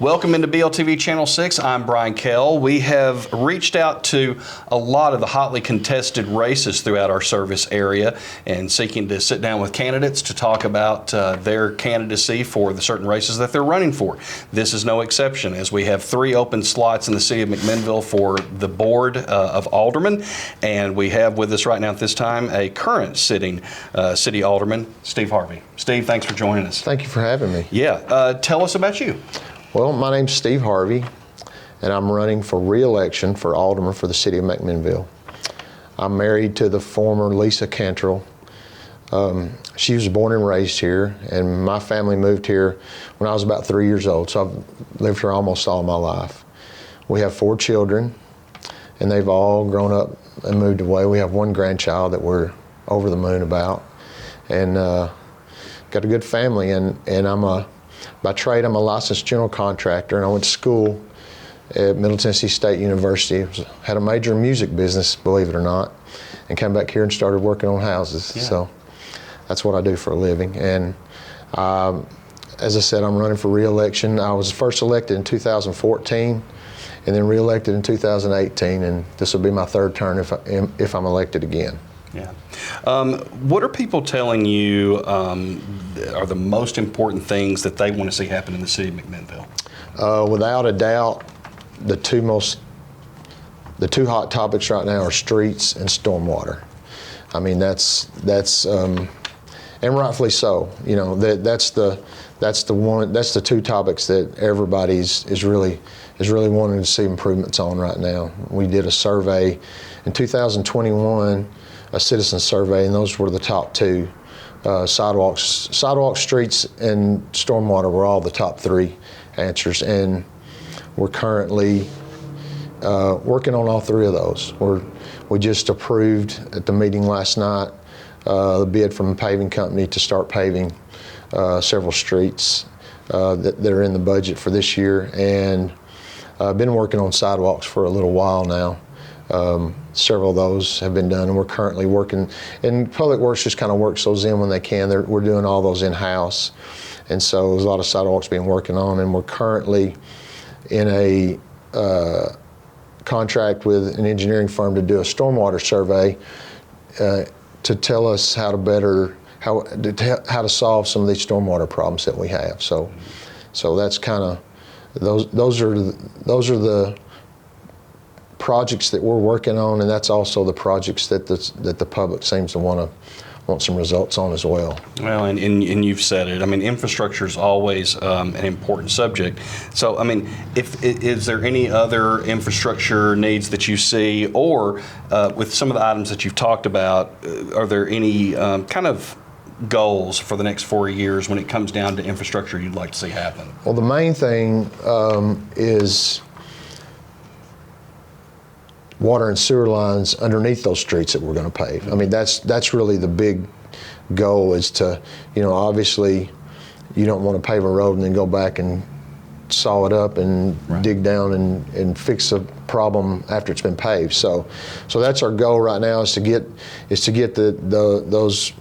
Welcome into BLTV Channel 6. I'm Brian Kell. We have reached out to a lot of the hotly contested races throughout our service area and seeking to sit down with candidates to talk about their candidacy for the certain races that they're running for. This is no exception, as we have 3 open slots in the city of McMinnville for the board of aldermen, and we have with us right now at this time a current sitting city alderman, Steve Harvey. Steve, thanks for joining us. Thank you for having me. Yeah, tell us about you. Well, my name's Steve Harvey, and I'm running for re-election for alderman for the city of McMinnville. I'm married to the former Lisa Cantrell. She was born and raised here, and my family moved here when I was about 3 years old, so I've lived here almost all my life. We have 4 children, and they've all grown up and moved away. We have 1 grandchild that we're over the moon about, and got a good family, and by trade, I'm a licensed general contractor, and I went to school at Middle Tennessee State University. Had a major in music business, believe it or not, and came back here and started working on houses. Yeah. So that's what I do for a living. And as I said, I'm running for re-election. I was first elected in 2014, and then re-elected in 2018, and this will be my 3rd term if I'm elected again. Yeah. What are people telling you are the most important things that they want to see happen in the city of McMinnville? Without a doubt, the two hot topics right now are streets and stormwater. I mean, that's and rightfully so. You know, that's the 2 topics that everybody's is really wanting to see improvements on right now. We did a survey in 2021. A citizen survey, and those were the top 2. Sidewalks, streets, and stormwater were all the top 3 answers, and we're currently working on all 3 of those. We just approved at the meeting last night the bid from a paving company to start paving several streets that are in the budget for this year, and I've been working on sidewalks for a little while now. Several of those have been done, and we're currently working, and Public Works just kind of works those in when they can. We're doing all those in-house, and so there's a lot of sidewalks being working on, and we're currently in a contract with an engineering firm to do a stormwater survey to tell us how to solve some of these stormwater problems that we have. So that's kind of those are the projects that we're working on, and that's also the projects that the public seems to want some results on as well. Well, and you've said it. I mean, infrastructure is always an important subject. So, I mean, is there any other infrastructure needs that you see, or with some of the items that you've talked about, are there any kind of goals for the next 4 years when it comes down to infrastructure you'd like to see happen? Well, the main thing is water and sewer lines underneath those streets that we're going to pave. I mean, that's really the big goal, is to, obviously you don't want to pave a road and then go back and saw it up and dig down and fix a problem after it's been paved. So that's our goal right now, is to get those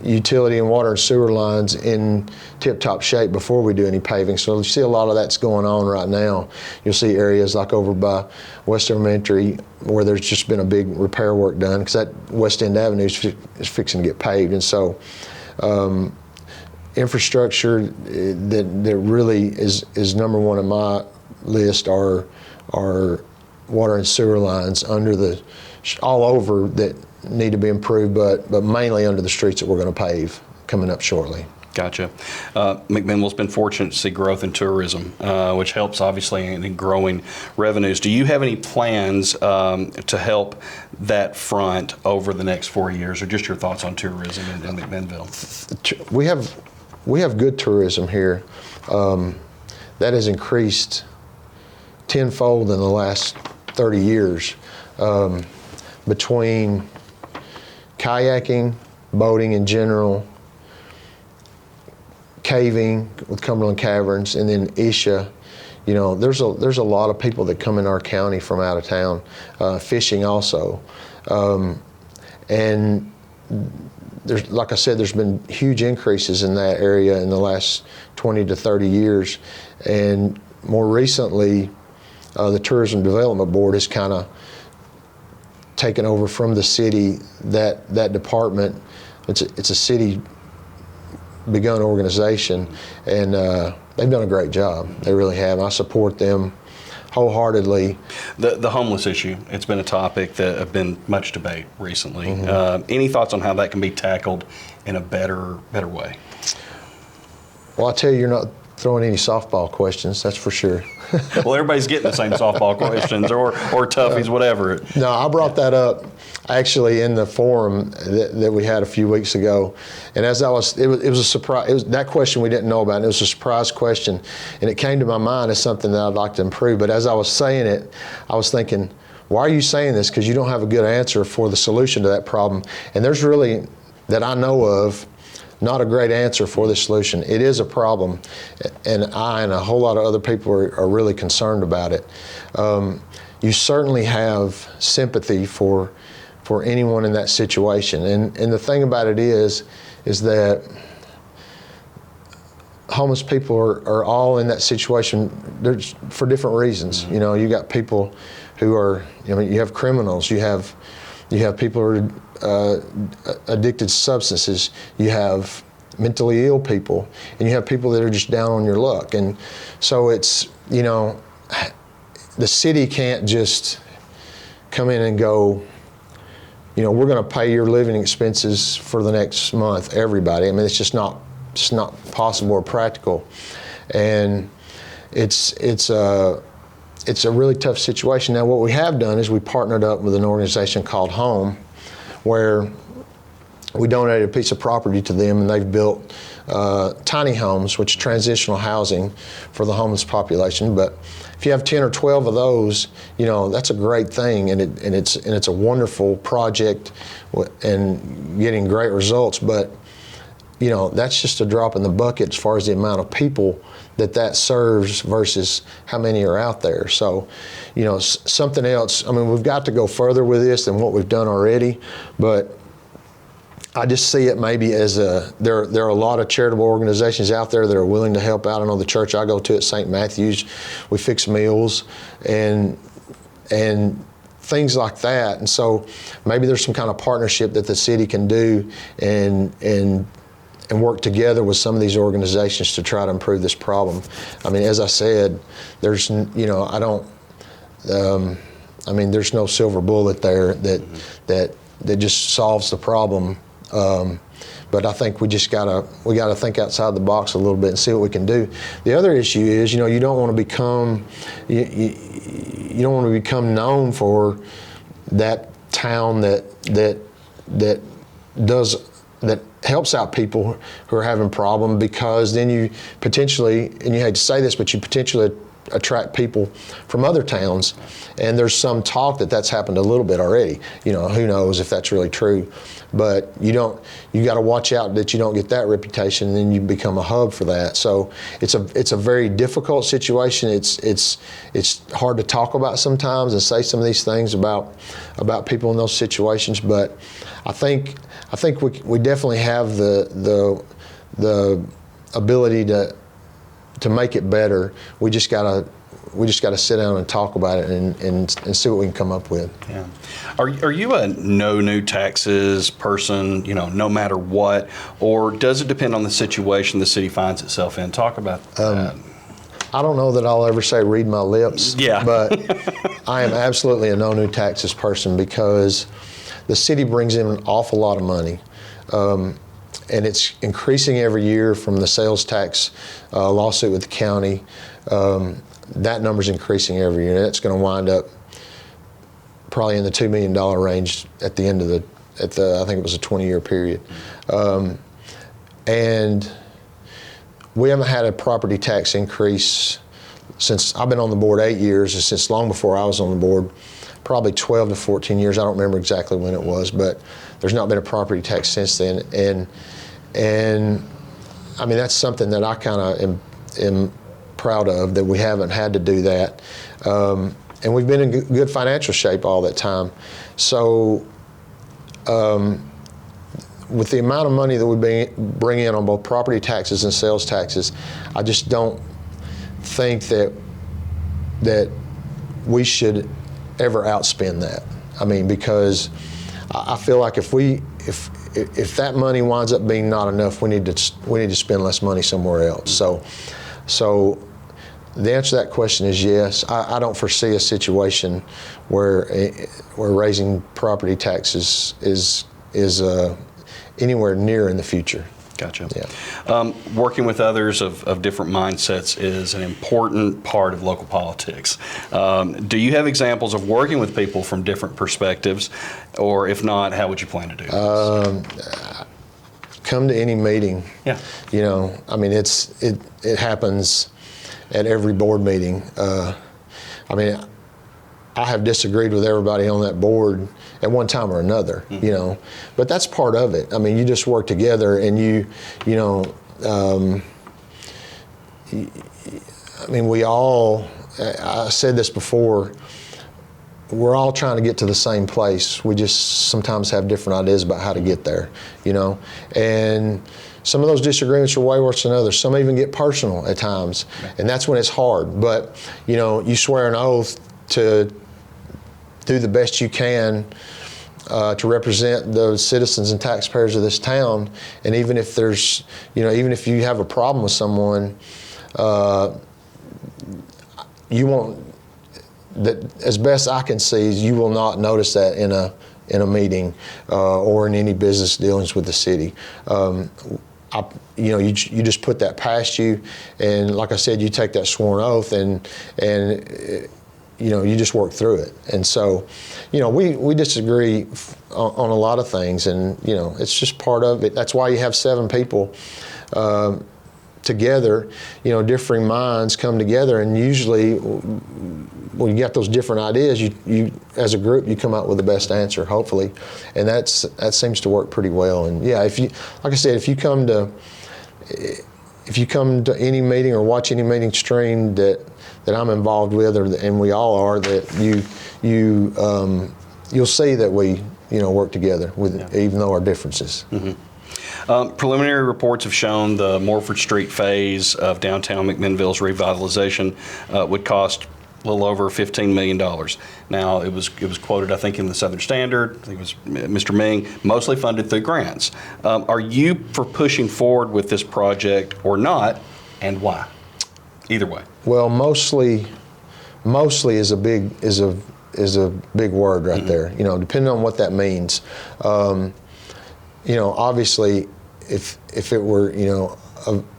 utility and water and sewer lines in tip-top shape before we do any paving. So you see a lot of that's going on right now. You'll see areas like over by West Elementary where there's just been a big repair work done, because that West End Avenue is fixing to get paved. And so infrastructure that really is number 1 on my list are water and sewer lines all over that need to be improved, but mainly under the streets that we're going to pave coming up shortly. Gotcha. McMinnville's been fortunate to see growth in tourism, which helps obviously in growing revenues. Do you have any plans to help that front over the next 4 years, or just your thoughts on tourism in McMinnville? We have good tourism here. That has increased tenfold in the last 30 years between kayaking, boating in general, caving with Cumberland Caverns, and then Isha. There's a lot of people that come in our county from out of town, fishing also, and like I said, there's been huge increases in that area in the last 20 to 30 years, and more recently, the Tourism Development Board has kind of taken over from the city that department. It's a city begun organization, and they've done a great job. They really have. I support them wholeheartedly. The homeless issue, it's been a topic that have been much debate recently. Mm-hmm. Any thoughts on how that can be tackled in a better way? Well, I tell you, you're not throwing any softball questions, that's for sure. Well, everybody's getting the same softball questions or toughies, whatever. No, I brought that up actually in the forum that we had a few weeks ago, and as it was a surprise. It was that question we didn't know about, and it was a surprise question, and it came to my mind as something that I'd like to improve. But as I was saying it, I was thinking, why are you saying this? Because you don't have a good answer for the solution to that problem, and there's really, that I know of, not a great answer for this solution. It is a problem, and I and a whole lot of other people are really concerned about it. You certainly have sympathy for anyone in that situation, and the thing about it is that homeless people are all in that situation. There's for different reasons. You know, you got people who are, I mean, you have criminals, you have people who are addicted to substances, you have mentally ill people, and you have people that are just down on your luck. And so it's, you know, the city can't just come in and go, you know, we're going to pay your living expenses for the next month, everybody. I mean, it's just not possible or practical. And it's a really tough situation. Now, what we have done is we partnered up with an organization called Home, where we donated a piece of property to them, and they've built tiny homes, which is transitional housing for the homeless population. But if you have 10 or 12 of those, you know, that's a great thing, and it's a wonderful project and getting great results. But you know, that's just a drop in the bucket as far as the amount of people that serves versus how many are out there. So, you know, something else. I mean, we've got to go further with this than what we've done already, but I just see it maybe as there are a lot of charitable organizations out there that are willing to help out. I know the church I go to at St. Matthew's, we fix meals and things like that. And so maybe there's some kind of partnership that the city can do and work together with some of these organizations to try to improve this problem. I mean, as I said, there's, you know, I mean, there's no silver bullet there that just solves the problem. But I think we gotta think outside the box a little bit and see what we can do. The other issue is, you know, you don't want to become known for that town that helps out people who are having problems, because then you potentially, and you hate to say this, but you potentially attract people from other towns, and there's some talk that that's happened a little bit already. You know, who knows if that's really true, but you got to watch out that you don't get that reputation, and then you become a hub for that. So it's a very difficult situation. It's hard to talk about sometimes and say some of these things about people in those situations, but I think we definitely have the ability to make it better. We just gotta sit down and talk about it and see what we can come up with. Yeah. Are you a no new taxes person, you know, no matter what, or does it depend on the situation the city finds itself in? Talk about that. I don't know that I'll ever say read my lips, yeah. But I am absolutely a no new taxes person, because the city brings in an awful lot of money. And it's increasing every year from the sales tax lawsuit with the county. That number's increasing every year, and it's going to wind up probably in the $2 million range at the end of I think it was a 20-year period. And we haven't had a property tax increase since I've been on the board 8 years, and since long before I was on the board, probably 12 to 14 years. I don't remember exactly when it was, but there's not been a property tax since then. And I mean, that's something that I kind of am proud of, that we haven't had to do that. And we've been in good financial shape all that time. So with the amount of money that we bring in on both property taxes and sales taxes, I just don't think that that we should ever outspend that. I mean, because I feel like if that money winds up being not enough, we need to spend less money somewhere else. So the answer to that question is yes. I don't foresee a situation where raising property taxes is anywhere near in the future. Gotcha. Yeah. Working with others of different mindsets is an important part of local politics. Do you have examples of working with people from different perspectives, or if not, how would you plan to do this? Come to any meeting. Yeah. You know, I mean, it happens at every board meeting. I mean, I have disagreed with everybody on that board at one time or another, you know, but that's part of it. I mean, you just work together, and I mean, I said this before, we're all trying to get to the same place. We just sometimes have different ideas about how to get there, you know, and some of those disagreements are way worse than others. Some even get personal at times, and that's when it's hard. But, you know, you swear an oath to do the best you can to represent the citizens and taxpayers of this town. And even if there's, you know, even if you have a problem with someone, you won't, that as best I can see, you will not notice that in a meeting or in any business dealings with the city. You know, you just put that past you, and like I said, you take that sworn oath, and you know, you just work through it. And so, you know, we disagree on a lot of things, and, you know, it's just part of it. That's why you have 7 people together, you know, differing minds come together, and usually when you got those different ideas, you as a group, you come out with the best answer, hopefully. And that seems to work pretty well. And yeah, if you, like I said, if you come to any meeting or watch any meeting stream that I'm involved with, and we all are, that you'll see that we, you know, work together with, even though our differences. Mm-hmm. Preliminary reports have shown the Morford Street phase of downtown McMinnville's revitalization would cost a little over $15 million. Now, it was quoted, I think, in the Southern Standard, I think it was Mr. Ming, mostly funded through grants. Are you for pushing forward with this project or not, and why? Either way. Well, mostly is a big word right there. You know, depending on what that means. You know, obviously, if it were, you know,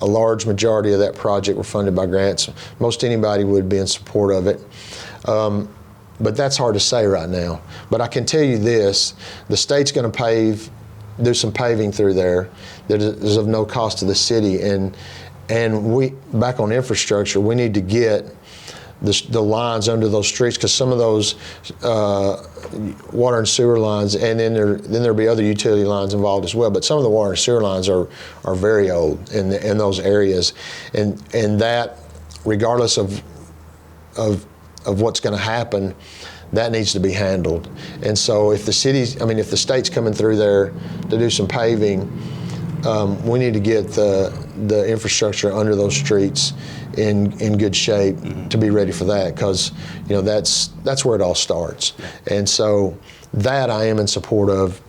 a large majority of that project were funded by grants, most anybody would be in support of it. But that's hard to say right now. But I can tell you this: the state's going to do some paving through there that is of no cost to the city, and we, back on infrastructure, we need to get the lines under those streets, because some of those water and sewer lines, and then there'll be other utility lines involved as well, but some of the water and sewer lines are very old in those areas, and that, regardless of what's going to happen, that needs to be handled. And so if the state's coming through there to do some paving, we need to get the infrastructure under those streets in good shape to be ready for that, because, you know, that's where it all starts. And so that I am in support of,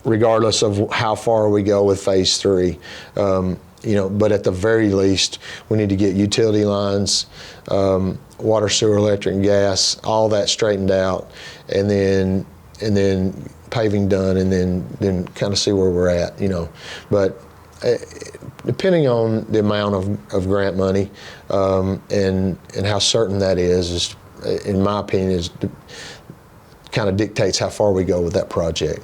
regardless of how far we go with phase 3. You know, but at the very least, we need to get utility lines, water, sewer, electric, and gas, all that straightened out, and then paving done, and then kind of see where we're at, you know. But depending on the amount of grant money and how certain that is, in my opinion, kind of dictates how far we go with that project.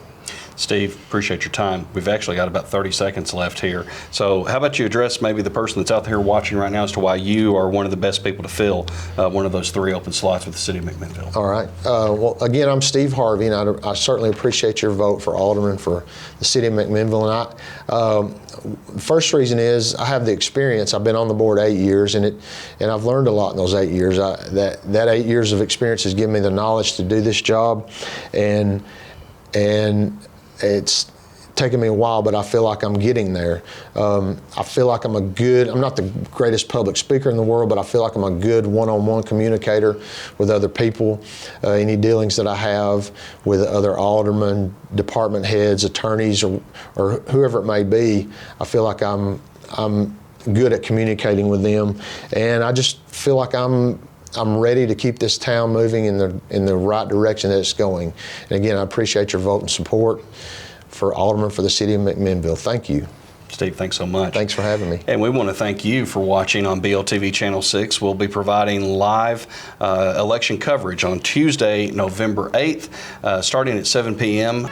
Steve, appreciate your time. We've actually got about 30 seconds left here. So how about you address maybe the person that's out there watching right now as to why you are one of the best people to fill one of those 3 open slots with the city of McMinnville? All right. Well, again, I'm Steve Harvey, and I certainly appreciate your vote for Alderman for the city of McMinnville. And the first reason is I have the experience. I've been on the board 8 years, and I've learned a lot in those 8 years. That 8 years of experience has given me the knowledge to do this job, and taken me a while, but I feel like I'm getting there. I feel like I'm not the greatest public speaker in the world, but I feel like I'm a good one-on-one communicator with other people. Any dealings that I have with other aldermen, department heads, attorneys, or whoever it may be, I feel like I'm good at communicating with them, and I just feel like I'm ready to keep this town moving in the right direction that it's going. And again, I appreciate your vote and support for Alderman for the city of McMinnville. Thank you. Steve, thanks so much. Thanks for having me. And we want to thank you for watching on BLTV Channel 6. We'll be providing live election coverage on Tuesday, November 8th, starting at 7 p.m.